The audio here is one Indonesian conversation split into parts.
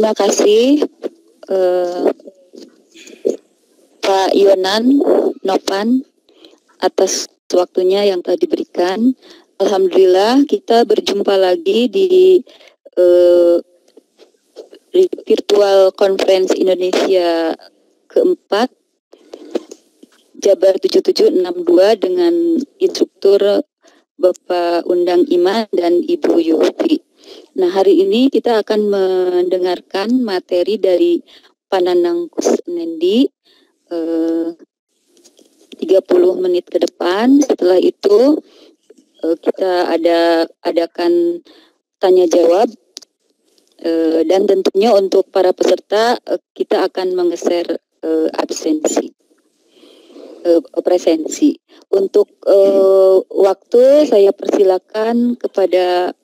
Terima kasih Pak Yonan Novan atas waktunya yang telah diberikan. Alhamdulillah kita berjumpa lagi di virtual conference Indonesia keempat Jabar 7762 dengan instruktur Bapak Undang Iman dan Ibu Yufi. Nah, hari ini kita akan mendengarkan materi dari Pananang Kusnendi 30 menit ke depan. Setelah itu kita adakan tanya jawab dan tentunya untuk para peserta kita akan menggeser presensi. Untuk waktu saya persilakan kepada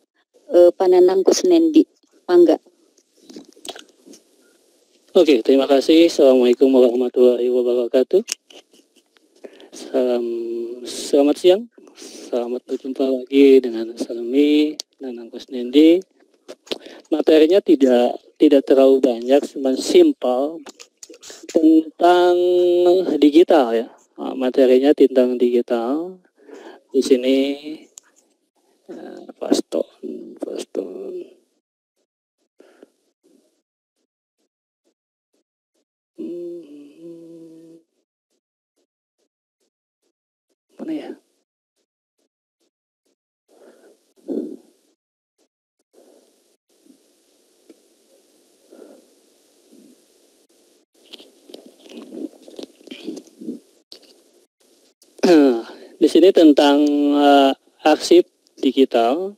Pananang Kusnendi. Mangga. Oke, terima kasih. Assalamualaikum warahmatullahi wabarakatuh. Selamat siang. Selamat berjumpa lagi dengan Salmi Nanang Kusnendi. Materinya tidak terlalu banyak, cuma simpel tentang digital ya. Materinya tentang digital. Di sini Faston. Mana ya? Di sini tentang arsip digital,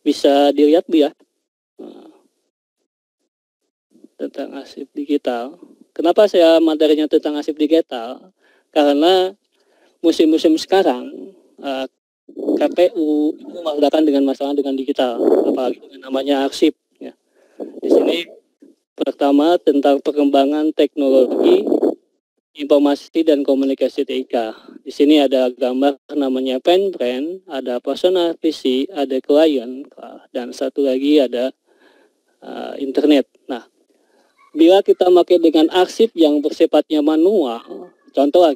bisa dilihat Bu ya. Tentang arsip digital. Kenapa saya materinya tentang arsip digital? Karena musim-musim sekarang KPU itu menghadapkan dengan masalah dengan digital, apalagi dengan namanya arsip. Ya. Di sini pertama tentang perkembangan teknologi informasi dan komunikasi TIK. Di sini ada gambar namanya pen brand, ada personal PC, ada client, dan satu lagi ada internet. Nah, bila kita pakai dengan arsip yang bersifatnya manual, contoh lah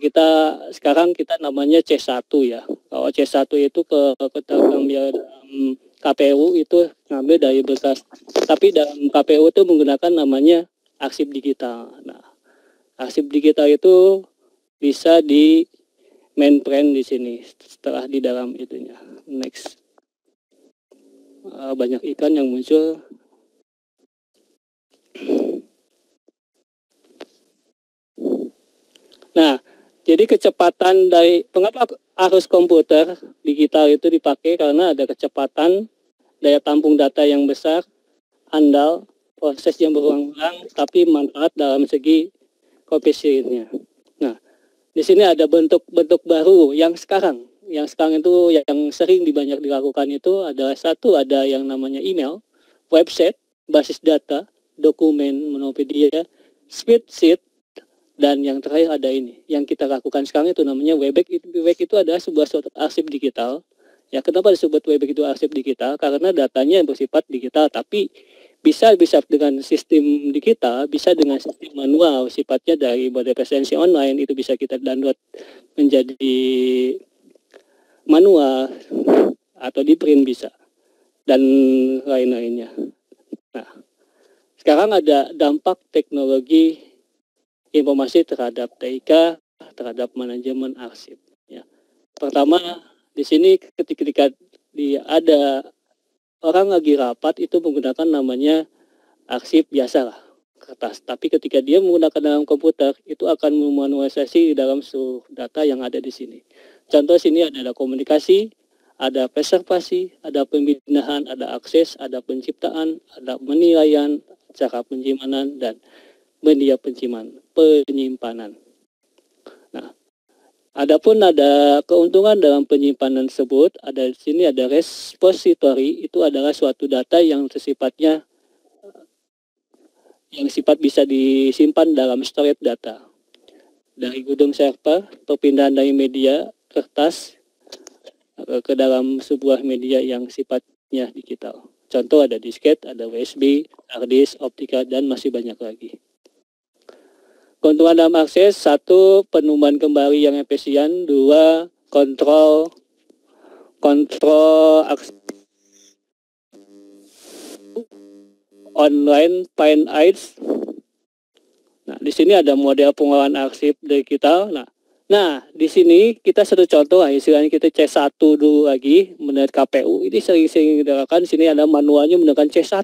sekarang kita namanya C1 ya. Kalau C1 itu kita ngambil dalam KPU itu ngambil dari bekas, tapi dalam KPU itu menggunakan namanya arsip digital. Nah, arsip digital itu bisa di mainframe di sini setelah di dalam itunya. Next. Banyak ikan yang muncul. Nah, jadi kecepatan dari mengapa arus komputer digital itu dipakai, karena ada kecepatan, daya tampung data yang besar, andal, proses yang berulang-ulang, tapi manfaat dalam segi koefisiennya. Nah, di sini ada bentuk-bentuk baru yang sekarang itu yang sering banyak dilakukan itu adalah satu, ada yang namanya email, website, basis data, dokumen, monopedia, spreadsheet, dan yang terakhir ada ini. Yang kita lakukan sekarang itu namanya Webex. Webex itu adalah sebuah suatu arsip digital. Ya, kenapa disebut Webex itu arsip digital? Karena datanya yang bersifat digital, tapi bisa dengan sistem digital, bisa dengan sistem manual, sifatnya dari mode presensi online, itu bisa kita download menjadi manual atau di print bisa, dan lain-lainnya. Nah, sekarang ada dampak teknologi informasi terhadap TIK, terhadap manajemen arsip. Ya. Pertama, di sini ketika ada orang lagi rapat itu menggunakan namanya arsip biasa lah, kertas. Tapi ketika dia menggunakan dalam komputer, itu akan memanualisasi dalam seluruh data yang ada di sini. Contoh sini ada komunikasi, ada preservasi, ada pembinaan, ada akses, ada penciptaan, ada penilaian, cara penyimpanan, dan media penyimpanan. Nah, adapun ada keuntungan dalam penyimpanan tersebut, ada di sini ada repository, itu adalah suatu data yang sifatnya bisa disimpan dalam storage data. Dari gedung server, perpindahan dari media kertas ke dalam sebuah media yang sifatnya digital. Contoh ada disket, ada USB, hard disk, optika, dan masih banyak lagi. Keuntungan dalam akses, 1. Penumbang kembali yang efisien, 2. Kontrol akses online find aids. Nah, di sini ada model pengolahan arsip digital. Nah, di sini kita satu contoh lah, istilahnya kita C1 dulu lagi menurut KPU. Ini sering-sering dilakukan. Di sini ada manualnya menggunakan C1.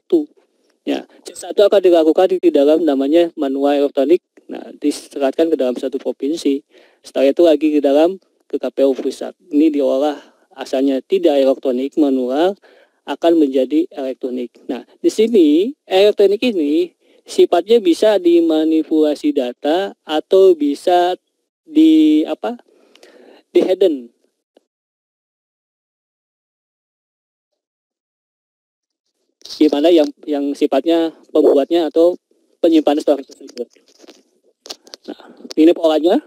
Ya, C1 akan dilakukan di dalam namanya manual elektronik. Nah, diserahkan ke dalam satu provinsi. Setelah itu lagi ke dalam ke KPU pusat. Ini diolah asalnya tidak elektronik, manual akan menjadi elektronik. Nah, di sini elektronik ini sifatnya bisa dimanipulasi data atau bisa di hidden. Gimana yang sifatnya pembuatnya atau penyimpan stok tersebut. Nah, ini polanya.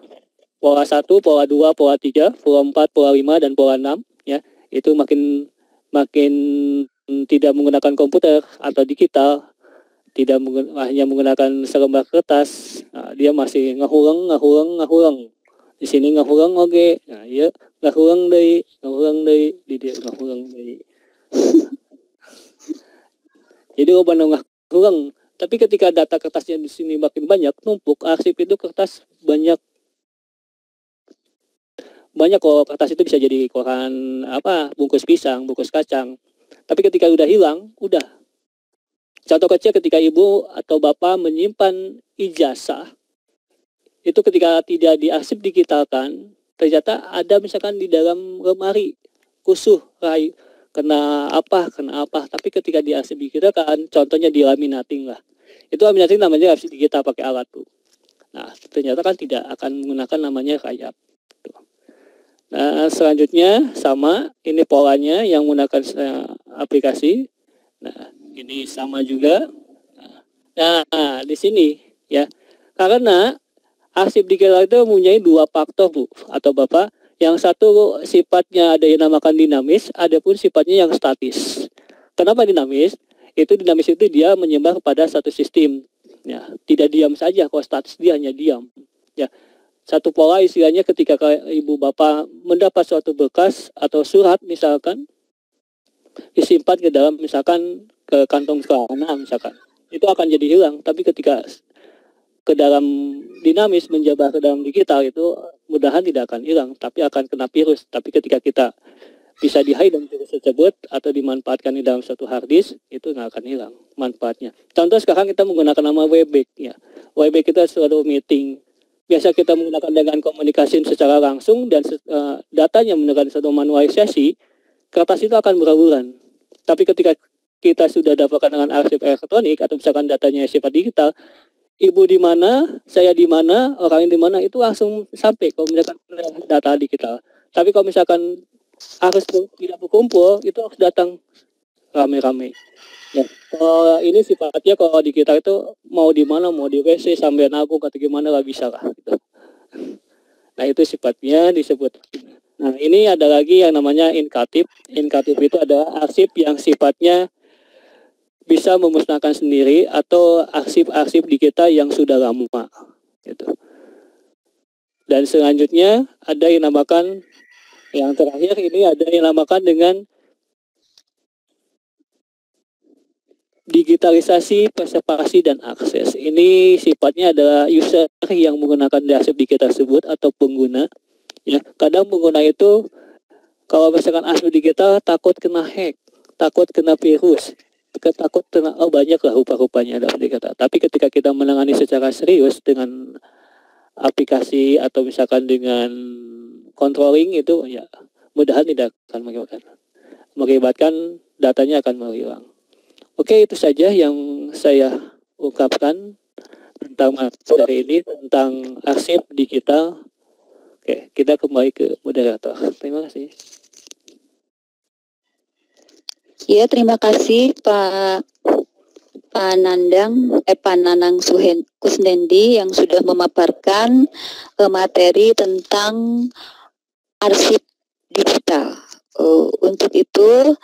Pola 1, pola 2, pola 3, pola 4, pola 5, dan pola 6. Ya, itu makin tidak menggunakan komputer atau digital, tidak hanya menggunakan selembar kertas. Nah, dia masih ngahulang. Di sini ngahulang oke. Nah, ya ngahulang deui, di dia ngahulang deui. Jadi loba ngahulang. Tapi ketika data kertasnya di sini makin banyak, numpuk, arsip itu kertas banyak kok. Kertas itu bisa jadi koran bungkus pisang, bungkus kacang. Tapi ketika udah hilang, udah. Contoh kecil, ketika ibu atau bapak menyimpan ijazah, itu ketika tidak diarsip digitalkan, ternyata ada misalkan di dalam lemari kusuh, kena apa. Tapi ketika diarsip digitalkan, contohnya di laminating lah. Itu laminating namanya arsip digital pakai alat tuh. Nah, ternyata kan tidak akan menggunakan namanya rayap. Nah, selanjutnya sama, ini polanya yang menggunakan aplikasi. Nah, ini sama juga. Nah, di sini ya, karena arsip digital itu mempunyai 2 faktor, Bu atau Bapak. Yang satu sifatnya ada yang namakan dinamis, ada pun sifatnya yang statis. Kenapa dinamis? Dinamis itu dia menyebar pada satu sistem. Ya, tidak diam saja. Kalau statis dia hanya diam. Ya, satu pola istilahnya ketika ibu bapak mendapat suatu bekas atau surat misalkan, disimpan ke dalam misalkan ke kantong celana misalkan, itu akan jadi hilang. Tapi ketika ke dalam dinamis menjabar ke dalam digital, itu mudahan tidak akan hilang, tapi akan kena virus. Tapi ketika kita bisa di-hide dan virus tersebut atau dimanfaatkan di dalam suatu hard disk, itu nggak akan hilang manfaatnya. Contoh sekarang kita menggunakan nama Webex ya. Webex kita suatu meeting. Biasa kita menggunakan dengan komunikasi secara langsung dan datanya menggunakan satu manualisasi, kertas itu akan berhamburan. Tapi ketika kita sudah dapatkan dengan arsip elektronik atau misalkan datanya sifat digital, ibu di mana, saya di mana, orang di mana, itu langsung sampai kalau misalkan data digital. Tapi kalau misalkan harus tidak berkumpul, itu harus datang rame-rame. Ya, kalau ini sifatnya kalau di kita itu mau di mana, mau di WC sampai aku kata gimana nggak bisa lah. Gitu. Nah itu sifatnya disebut. Nah ini ada lagi yang namanya inkatip. Inkatip itu adalah arsip yang sifatnya bisa memusnahkan sendiri atau arsip-arsip di kita yang sudah lama. Gitu. Dan selanjutnya ada yang namakan, yang terakhir ini ada yang namakan dengan digitalisasi, preservasi, dan akses. Ini sifatnya adalah user yang menggunakan arsip di kita tersebut atau pengguna. Ya, kadang pengguna itu kalau misalkan arsip digital takut kena hack, takut kena virus, takut kena banyak lah rupa-rupanya dalam dikata. Tapi ketika kita menangani secara serius dengan aplikasi atau misalkan dengan controlling itu, ya mudahan tidak akan mengakibatkan datanya akan menghilang. Oke, itu saja yang saya ungkapkan tentang materi ini, tentang arsip digital. Oke, kita kembali ke moderator. Terima kasih. Ya, terima kasih Pak Nanang Kusnendi yang sudah memaparkan materi tentang arsip digital. Untuk itu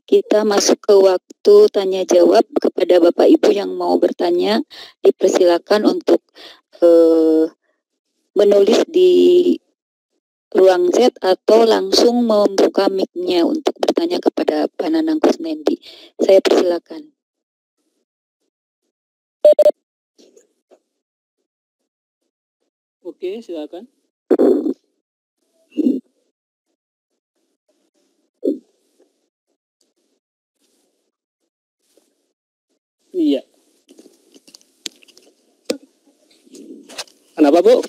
kita masuk ke waktu tanya jawab. Kepada Bapak Ibu yang mau bertanya, dipersilakan untuk menulis di ruang chat atau langsung membuka mic-nya untuk bertanya kepada Pak Nanang Kusnendi. Saya persilakan. Oke, silakan. Iya. Kenapa, Bu?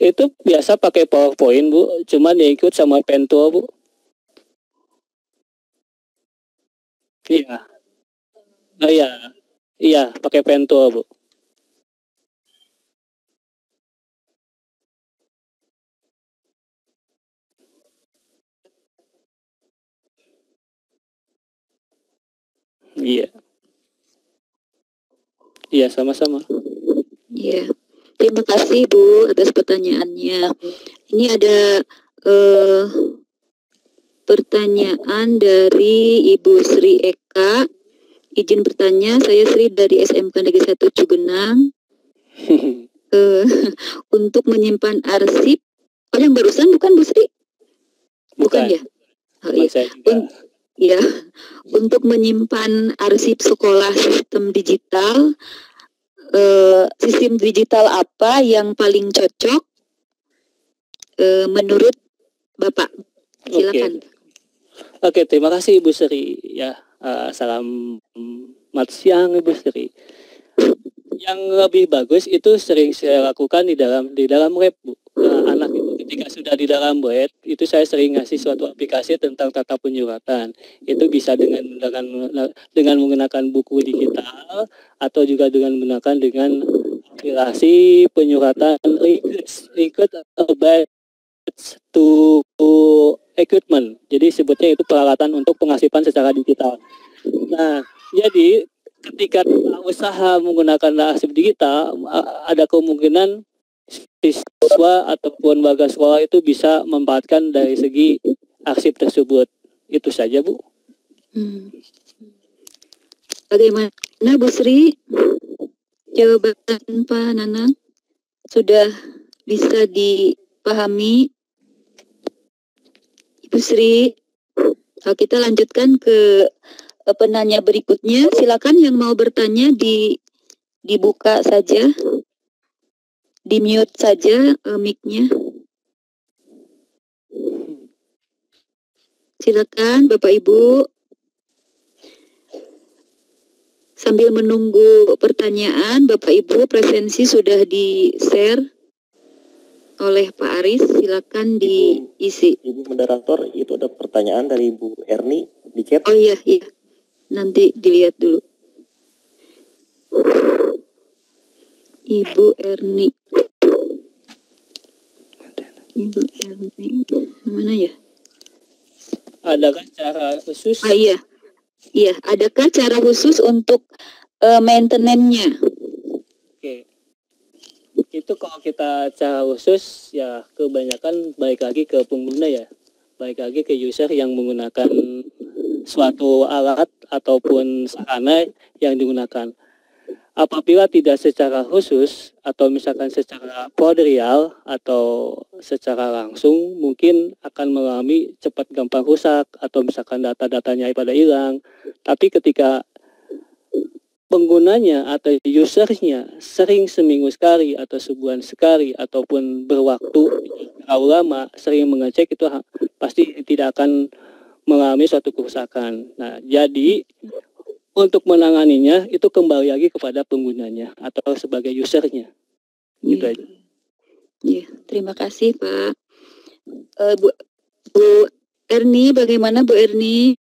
Itu biasa pakai PowerPoint, Bu. Cuman ya ikut sama Pentua, Bu. Iya. Oh iya. Iya, pakai Pentua, Bu. Iya. Iya, sama-sama. Iya. Terima kasih Bu atas pertanyaannya. Ini ada pertanyaan dari Ibu Sri Eka. Izin bertanya, saya Sri dari SMK Negeri 1 Cugenang. Untuk menyimpan arsip, yang barusan bukan Bu Sri? Bukan ya? Oh, iya. Ya, untuk menyimpan arsip sekolah sistem digital, sistem digital apa yang paling cocok menurut Bapak? Silakan. Oke, terima kasih Ibu Sri. Ya, selamat siang Ibu Sri. Yang lebih bagus itu sering saya lakukan di dalam web, Bu. Anak itu ketika sudah di dalam web, itu saya sering ngasih suatu aplikasi tentang tata penyuratan. Itu bisa dengan menggunakan buku digital atau juga dengan aplikasi penyuratan record about to equipment. Jadi sebutnya itu peralatan untuk pengasipan secara digital. Nah, jadi ketika usaha menggunakan arsip digital, ada kemungkinan siswa ataupun warga sekolah itu bisa memanfaatkan dari segi arsip tersebut. Itu saja, Bu. Bagaimana Bu Sri? Jawaban Pak Nanang sudah bisa dipahami? Ibu Sri, kita lanjutkan ke penanya berikutnya. Silakan yang mau bertanya dibuka saja, di mute saja mic-nya. Silakan Bapak Ibu. Sambil menunggu pertanyaan, Bapak Ibu presensi sudah di-share oleh Pak Aris. Silakan diisi. Ibu moderator, itu ada pertanyaan dari Ibu Erni di chat. Oh iya. Nanti dilihat dulu. Ibu Erni. Mana ya? Adakah cara khusus? Iya. Adakah cara khusus untuk maintenance-nya? Oke. Itu kalau kita cara khusus ya kebanyakan balik lagi ke pengguna ya. Balik lagi ke user yang menggunakan suatu alat ataupun sarana yang digunakan. Apabila tidak secara khusus atau misalkan secara prodial atau secara langsung, mungkin akan mengalami cepat gampang rusak atau misalkan data-datanya pada hilang. Tapi ketika penggunanya atau usernya sering seminggu sekali atau sebulan sekali ataupun berwaktu terlalu lama sering mengecek, itu pasti tidak akan mengalami suatu kerusakan. Nah, jadi untuk menanganinya itu kembali lagi kepada penggunanya atau sebagai usernya. Gitu aja. Ya, terima kasih Pak. Bu Erni, bagaimana Bu Erni?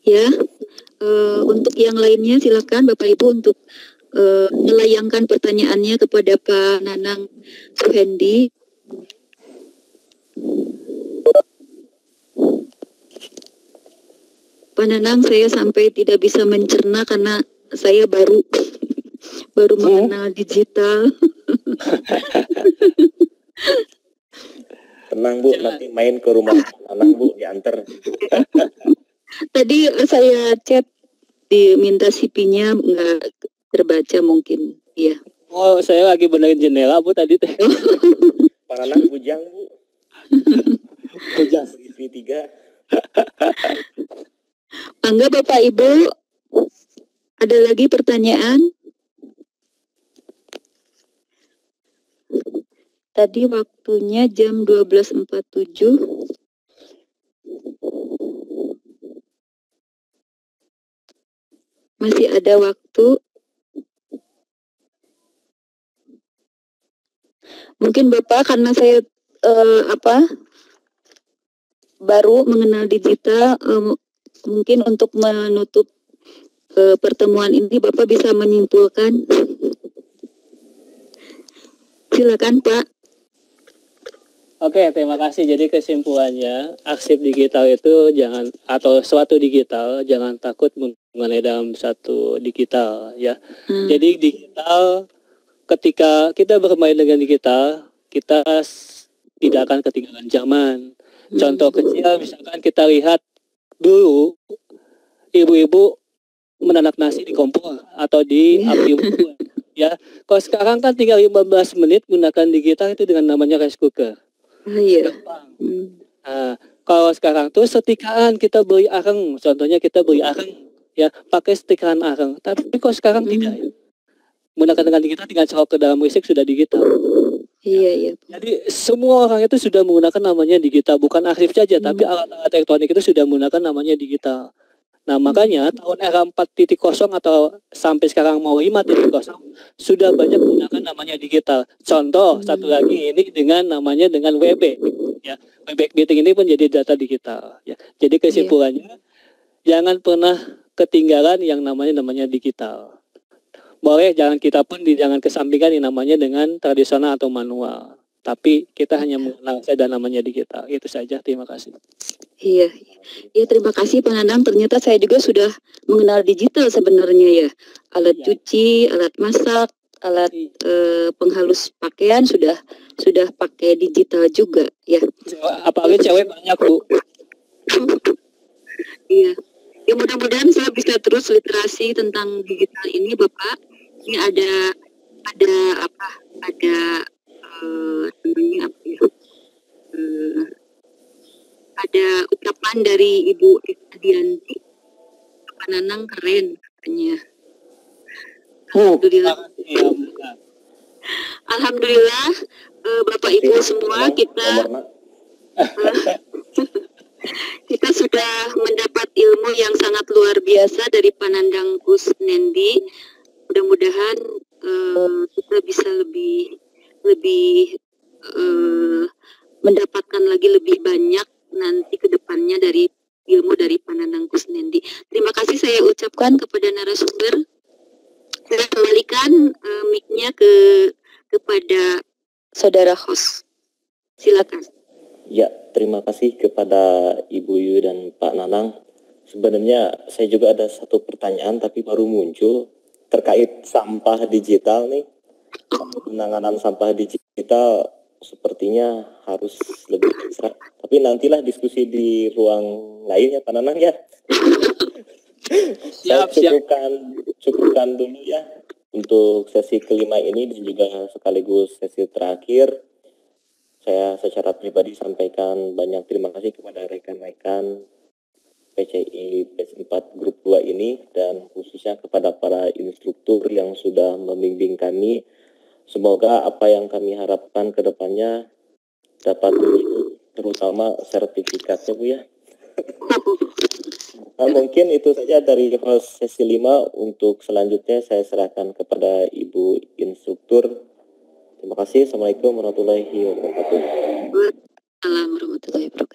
Ya, untuk yang lainnya silakan Bapak Ibu untuk melayangkan pertanyaannya kepada Pak Nanang Suhendi. Pak Nanang, saya sampai tidak bisa mencerna karena saya baru mengenal digital. Tenang Bu, nanti main ke rumah Nanang Bu, diantar. Tadi saya chat diminta CP-nya nggak terbaca mungkin. Iya. Oh, saya lagi benerin jendela Bu tadi teh. Pak Nanang bujang Bu. Bujang segitiga. Enggak Bapak Ibu, ada lagi pertanyaan? Tadi waktunya jam 12.47. Masih ada waktu. Mungkin Bapak karena saya baru mengenal digital, mungkin untuk menutup pertemuan ini Bapak bisa menyimpulkan. Silakan Pak. Oke, terima kasih. Jadi kesimpulannya, arsip digital itu jangan, atau suatu digital, jangan takut mengenai dalam satu digital ya. Jadi digital, ketika kita bermain dengan digital, kita tidak akan ketinggalan zaman. Contoh kecil, misalkan kita lihat dulu ibu-ibu menanak nasi di kompor atau di api unggun ya. Kalau sekarang kan tinggal 15 menit gunakan digital itu dengan namanya rice cooker. Iya. Nah, kalau sekarang tuh setikaan kita beli areng, contohnya kita beli areng ya, pakai setikaan areng. Tapi kalau sekarang tidak ya. Menggunakan dengan digital, tinggal colok ke dalam listrik sudah digital. Iya. Jadi semua orang itu sudah menggunakan namanya digital, bukan arsip saja, tapi alat-alat elektronik itu sudah menggunakan namanya digital. Nah makanya tahun era 4.0 atau sampai sekarang mau 5.0 sudah banyak menggunakan namanya digital. Contoh satu lagi ini dengan namanya dengan Webex ya. Webex meeting ini pun jadi data digital ya. Jadi kesimpulannya jangan pernah ketinggalan yang namanya digital. Boleh jangan kita pun jangan kesampingkan yang namanya dengan tradisional atau manual. Tapi kita hanya mengenal saja namanya digital. Itu saja. Terima kasih. Iya, terima kasih Pak Nanang. Ternyata saya juga sudah mengenal digital sebenarnya ya. Alat cuci, alat masak, alat penghalus pakaian sudah pakai digital juga ya. Apalagi cewek banyak Bu. Iya. Ya mudah-mudahan saya bisa terus literasi tentang digital ini Bapak. Ini ada ada ucapan dari Ibu Dianti, Pak Nanang keren katanya. Alhamdulillah. Alhamdulillah Bapak Ibu semua kita sudah mendapat ilmu yang sangat luar biasa dari Panandang Kusnendi. Mudah-mudahan kita bisa lebih mendapatkan lagi lebih banyak nanti ke depannya dari ilmu dari Panandang Kusnendi. Terima kasih saya ucapkan kepada narasumber. Saya kembalikan mic-nya kepada saudara host. Silakan. Ya, terima kasih kepada Ibu Yu dan Pak Nanang. Sebenarnya saya juga ada satu pertanyaan tapi baru muncul terkait sampah digital nih. Penanganan sampah digital sepertinya harus lebih ekstra. Tapi nantilah diskusi di ruang lain ya Pak Nanang ya. Saya cukupkan dulu ya untuk sesi kelima ini dan juga sekaligus sesi terakhir. Saya secara pribadi sampaikan banyak terima kasih kepada rekan-rekan PCI PS4 Grup 2 ini dan khususnya kepada para instruktur yang sudah membimbing kami. Semoga apa yang kami harapkan ke depannya dapat terwujud, terutama sertifikatnya Bu ya. Nah, mungkin itu saja dari host sesi 5. Untuk selanjutnya saya serahkan kepada Ibu Instruktur. Terima kasih. Assalamualaikum warahmatullahi wabarakatuh. Waalaikumsalam warahmatullahi wabarakatuh.